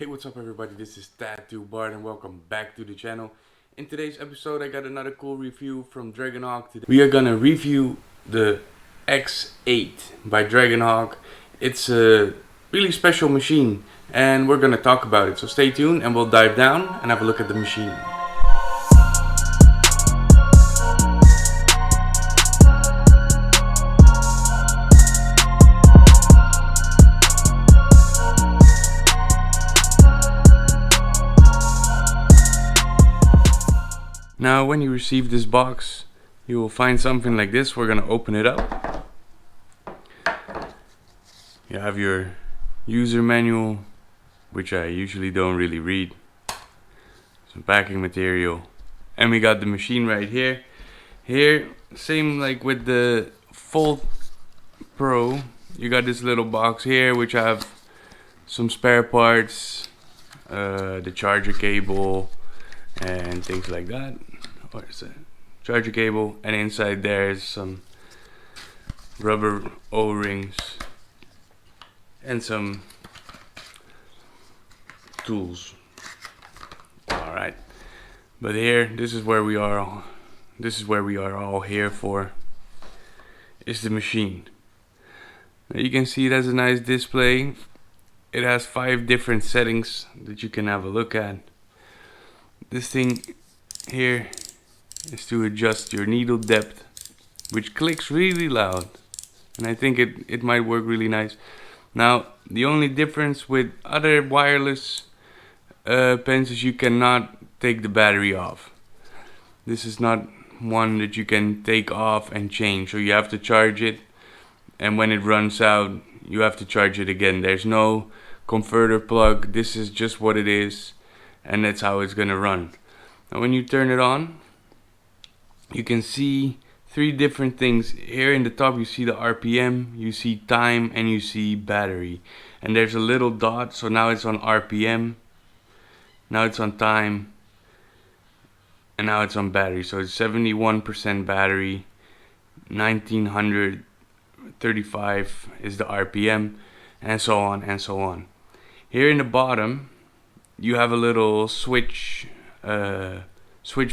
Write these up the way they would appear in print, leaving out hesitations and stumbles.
Hey, what's up everybody, this is Tattoo Bart and welcome back to the channel. In today's episode I got another cool review from Dragonhawk. Today we are gonna review the X8 by Dragonhawk. It's a really special machine and we're gonna talk about it. So stay tuned and we'll dive down and have a look at the machine. Now when you receive this box, you will find something like this. We're gonna open it up. You have your user manual, which I usually don't really read. Some packing material. And we got the machine right here. Here, same like with the Fold Pro, you got this little box here which have some spare parts, the charger cable and things like that. What is that? Charger cable, and inside there's some rubber O-rings and some tools. Alright, but here, this is where we are all here for, is the machine. Now you can see it has a nice display. It has 5 different settings that you can have a look at. This thing here is to adjust your needle depth, which clicks really loud, and I think it might work really nice. Now the only difference with other wireless pens is you cannot take the battery off. This is not one that you can take off and change, so you have to charge it, and when it runs out you have to charge it again. There's no converter plug. This is just what it is, and that's how it's gonna run. Now when you turn it on, you can see 3 different things. Here in the top you see the RPM, you see time, and you see battery. And there's a little dot, so now it's on RPM, now it's on time, and now it's on battery. So it's 71% battery, 1935 is the RPM, and so on and so on. Here in the bottom you have a little switch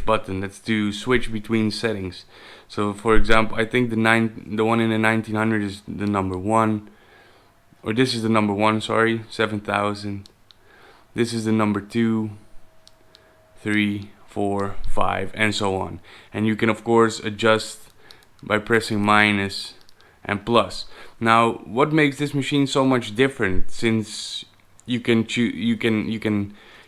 button. That's to switch between settings. So for example, I think the one in the 1900 is the number 1, or this is the number 1, sorry, 7000. This is the number 2, 3, 4, 5, and so on. And you can of course adjust by pressing minus and plus. Now what makes this machine so much different, since you can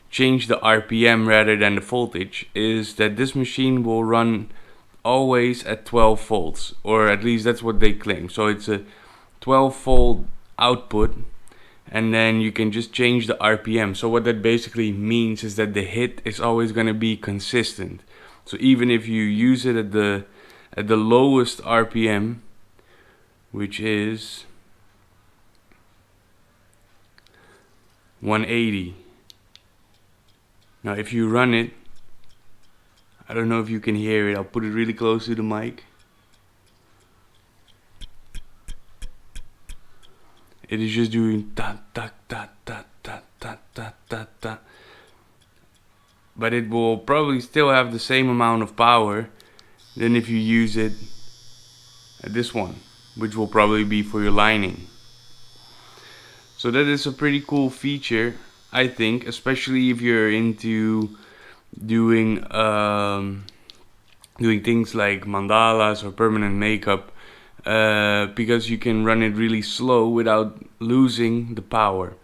change the RPM rather than the voltage, is that this machine will run always at 12 volts, or at least that's what they claim. So it's a 12 volt output, and then you can just change the RPM. So what that basically means is that the hit is always going to be consistent. So even if you use it at the lowest RPM, which is 180. Now if you run it, I don't know if you can hear it, I'll put it really close to the mic. It is just doing ta ta ta ta ta ta ta ta ta. But it will probably still have the same amount of power than if you use it at this one, which will probably be for your lining. So that is a pretty cool feature, I think, especially if you're into doing things like mandalas or permanent makeup, because you can run it really slow without losing the power.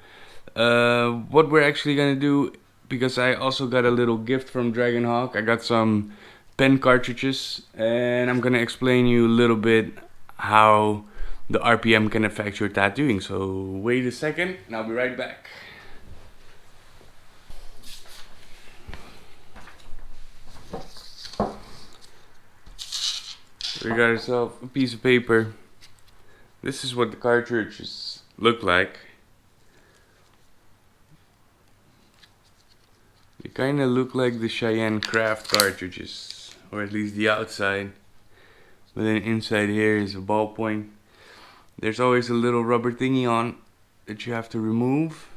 What we're actually gonna do, because I also got a little gift from Dragonhawk, I got some pen cartridges, and I'm gonna explain you a little bit how the RPM can affect your tattooing. So wait a second and I'll be right back. We got ourselves a piece of paper. This is what the cartridges look like. They kind of look like the Cheyenne Craft cartridges, or at least the outside. But then inside here is a ballpoint. There's always a little rubber thingy on that you have to remove.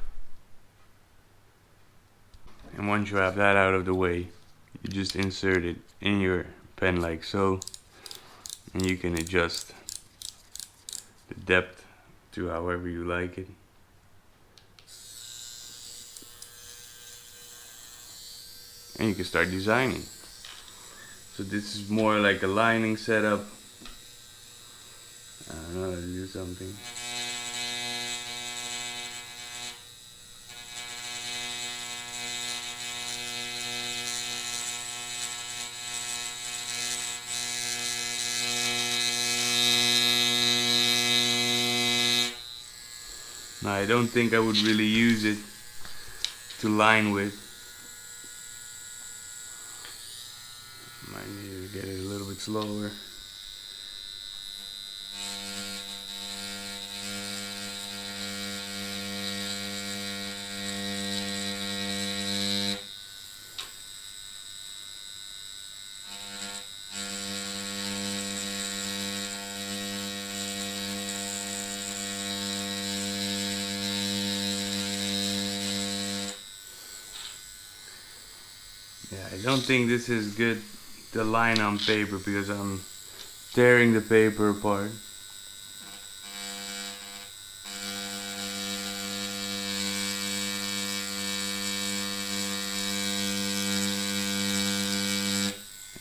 And once you have that out of the way, you just insert it in your pen like so, and you can adjust the depth to however you like it. And you can start designing. So this is more like a lining setup. I don't know how to do something. Now I don't think I would really use it to line with. Might need to get it a little bit slower. Yeah, I don't think this is good to line on paper because I'm tearing the paper apart.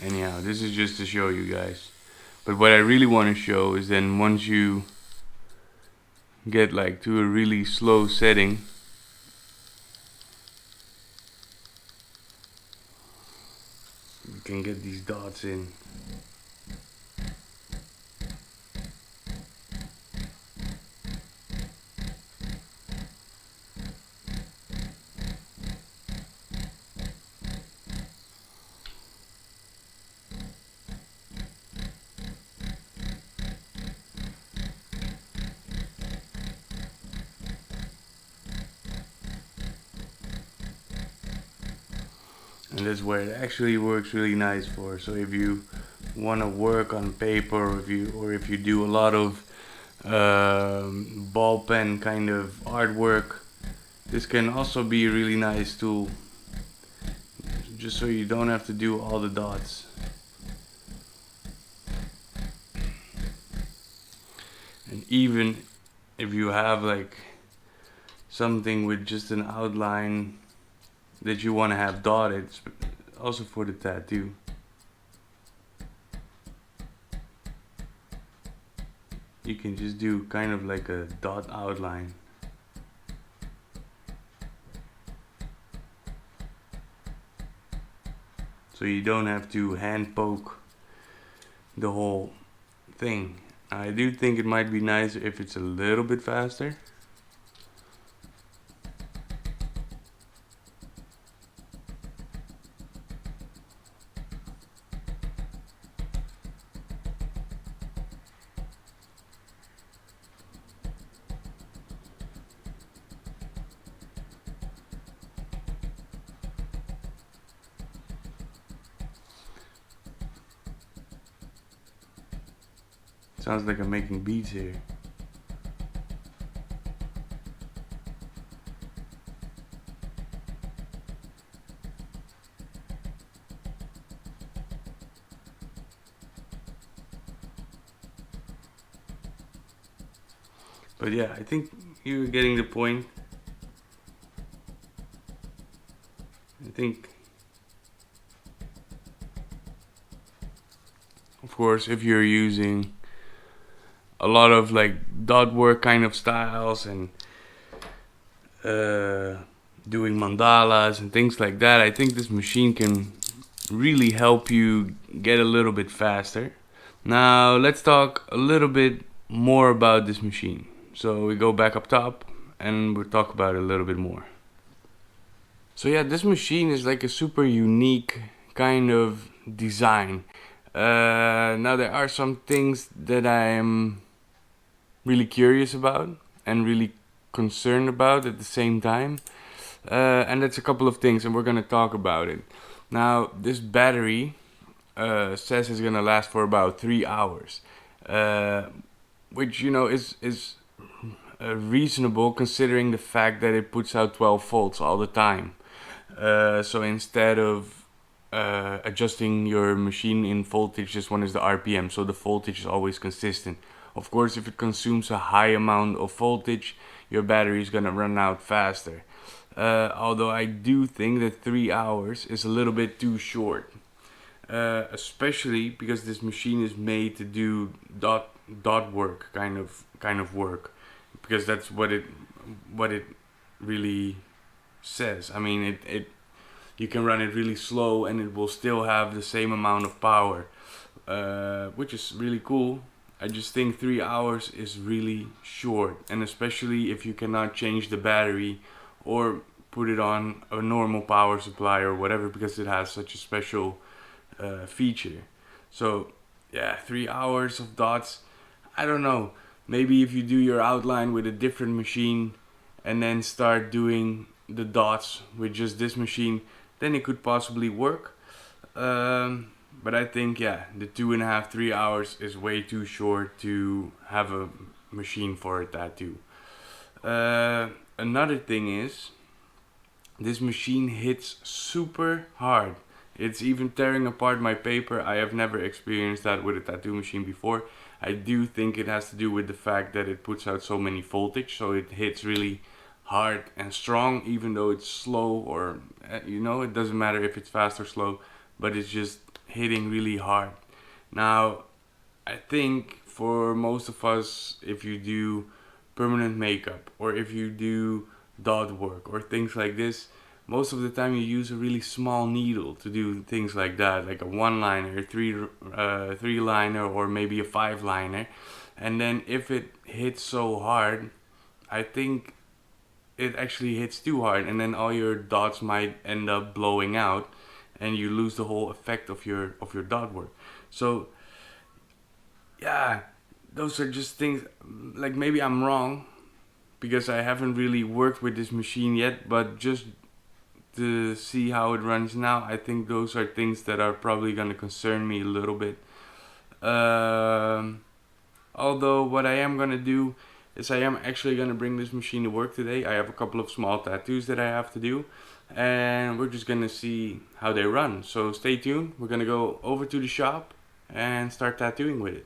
Anyhow, this is just to show you guys. But what I really want to show is then once you get like to a really slow setting, you can get these dots in. And that's where it actually works really nice for. So if you want to work on paper, or if you do a lot of ball pen kind of artwork, this can also be a really nice tool. Just so you don't have to do all the dots. And even if you have like something with just an outline that you want to have dotted, also for the tattoo, you can just do kind of like a dot outline. So you don't have to hand poke the whole thing. I do think it might be nice if it's a little bit faster. Sounds like I'm making beats here. But yeah, I think you're getting the point. I think, of course, if you're using a lot of like dot work kind of styles and doing mandalas and things like that, I think this machine can really help you get a little bit faster. Now let's talk a little bit more about this machine. So we go back up top and we'll talk about it a little bit more. So yeah, this machine is like a super unique kind of design. Now there are some things that I am really curious about and really concerned about at the same time. And that's a couple of things, and we're gonna talk about it. Now, this battery says it's gonna last for about 3 hours, which you know is reasonable considering the fact that it puts out 12 volts all the time. So instead of adjusting your machine in voltage, this one is the RPM, so the voltage is always consistent. Of course, if it consumes a high amount of voltage, your battery is gonna run out faster. Although I do think that 3 hours is a little bit too short, especially because this machine is made to do dot work kind of work, because that's what it really says. I mean, it you can run it really slow and it will still have the same amount of power, which is really cool. I just think 3 hours is really short, and especially if you cannot change the battery or put it on a normal power supply or whatever, because it has such a special feature. So yeah, 3 hours of dots, I don't know. Maybe if you do your outline with a different machine and then start doing the dots with just this machine, then it could possibly work. But I think, yeah, the 2.5, 3 hours is way too short to have a machine for a tattoo. Another thing is, this machine hits super hard. It's even tearing apart my paper. I have never experienced that with a tattoo machine before. I do think it has to do with the fact that it puts out so many voltage, so it hits really hard and strong, even though it's slow, or it doesn't matter if it's fast or slow, but it's just hitting really hard. Now, I think for most of us, if you do permanent makeup or if you do dot work or things like this, most of the time you use a really small needle to do things like that, like a 1-liner, 3-liner, or maybe a 5-liner. And then if it hits so hard, I think it actually hits too hard, and then all your dots might end up blowing out and you lose the whole effect of your dot work. So yeah, those are just things, like, maybe I'm wrong because I haven't really worked with this machine yet, but just to see how it runs now, I think those are things that are probably going to concern me a little bit. Although what I am going to do is I am actually going to bring this machine to work today. I have a couple of small tattoos that I have to do, and we're just going to see how they run. So stay tuned. We're going to go over to the shop and start tattooing with it.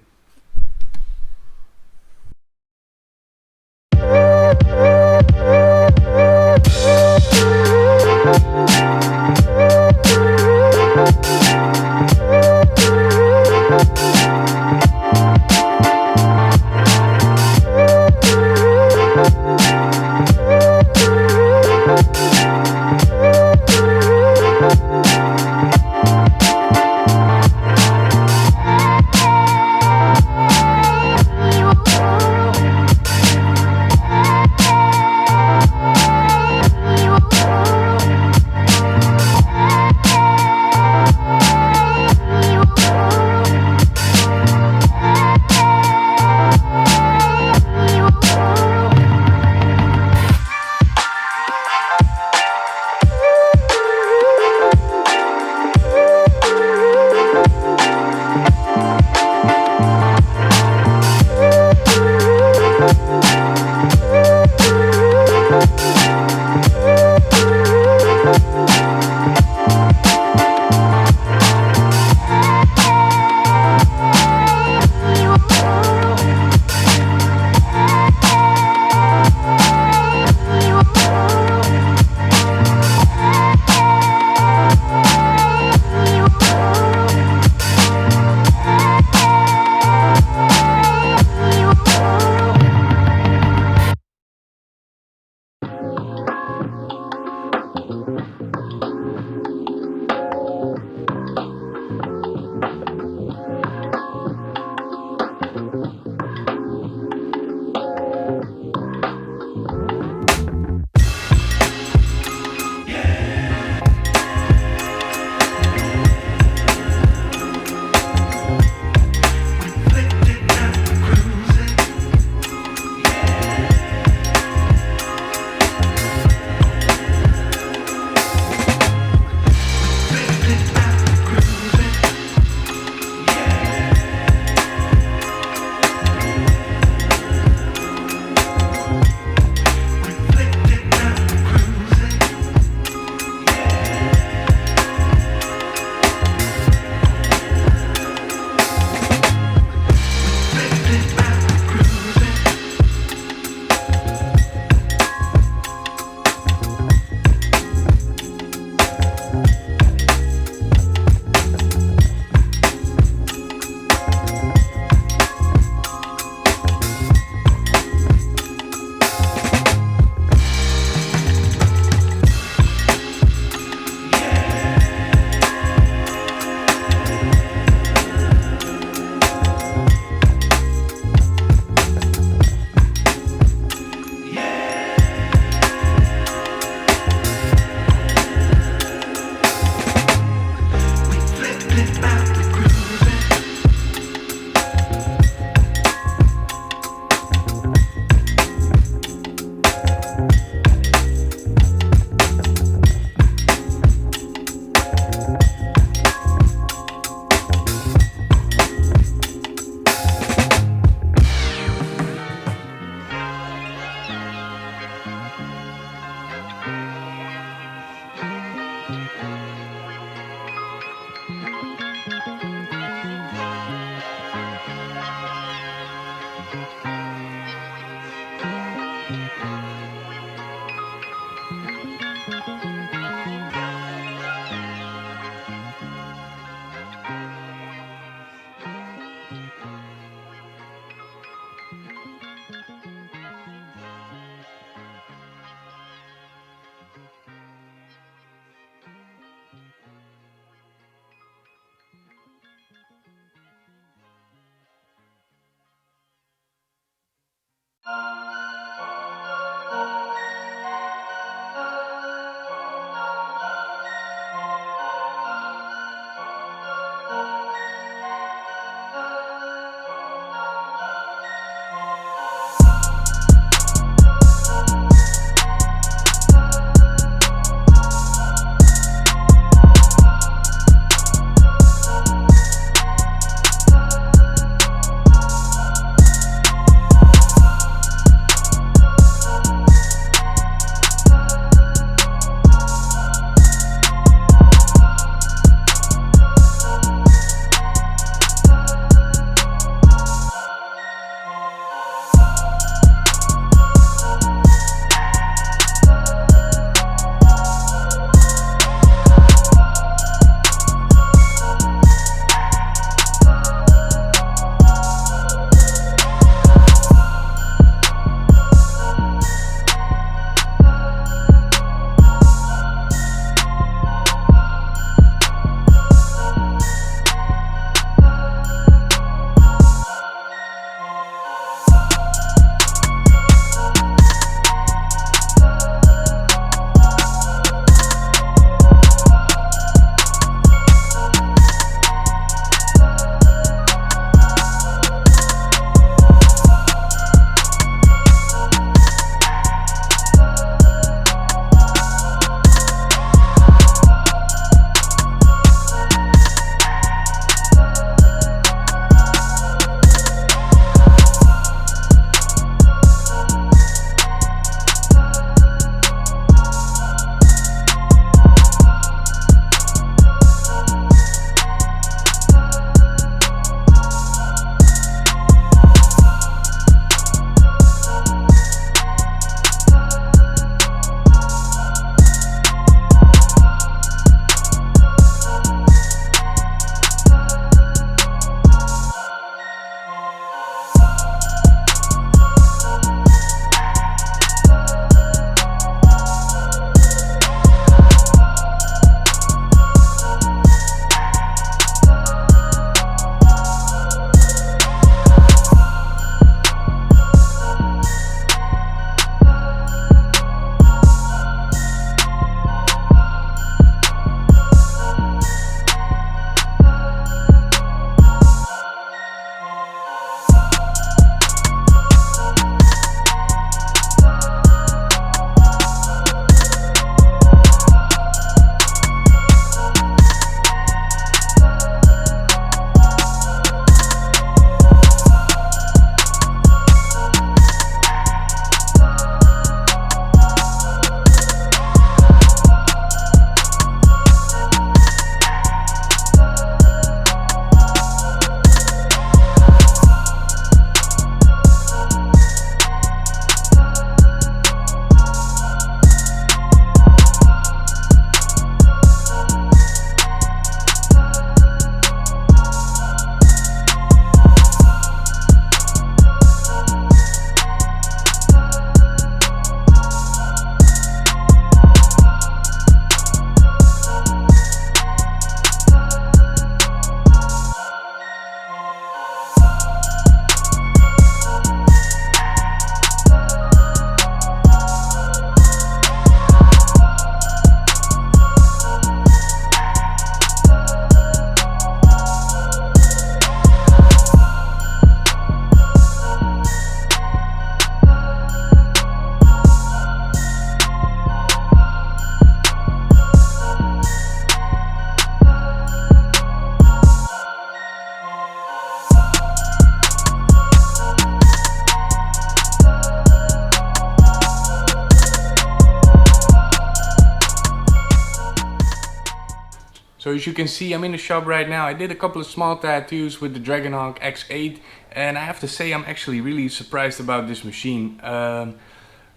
So as you can see, I'm in the shop right now. I did a couple of small tattoos with the Dragonhawk X8, and I have to say I'm actually really surprised about this machine.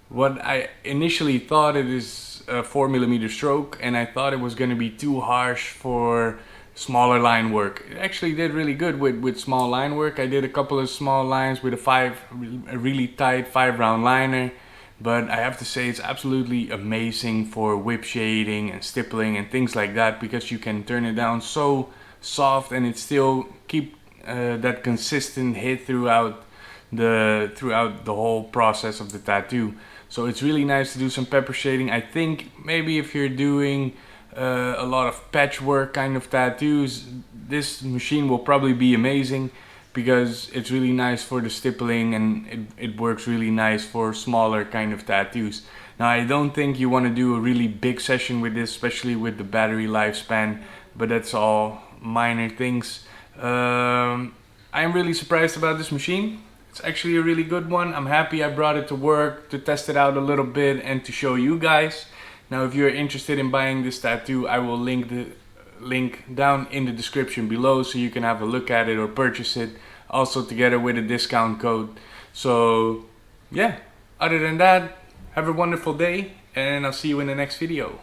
What I initially thought, it is a 4mm stroke, and I thought it was going to be too harsh for smaller line work. It actually did really good with small line work. I did a couple of small lines with a really tight 5-round liner. But I have to say it's absolutely amazing for whip shading and stippling and things like that, because you can turn it down so soft and it still keep that consistent hit throughout the whole process of the tattoo. So it's really nice to do some pepper shading. I think maybe if you're doing a lot of patchwork kind of tattoos, this machine will probably be amazing, because it's really nice for the stippling, and it works really nice for smaller kind of tattoos. Now I don't think you want to do a really big session with this, especially with the battery lifespan, but that's all minor things. I'm really surprised about this machine. It's actually a really good one. I'm happy I brought it to work to test it out a little bit and to show you guys. Now if you're interested in buying this tattoo, I will link down in the description below so you can have a look at it or purchase it, also together with a discount code. So yeah, other than that, have a wonderful day, and I'll see you in the next video.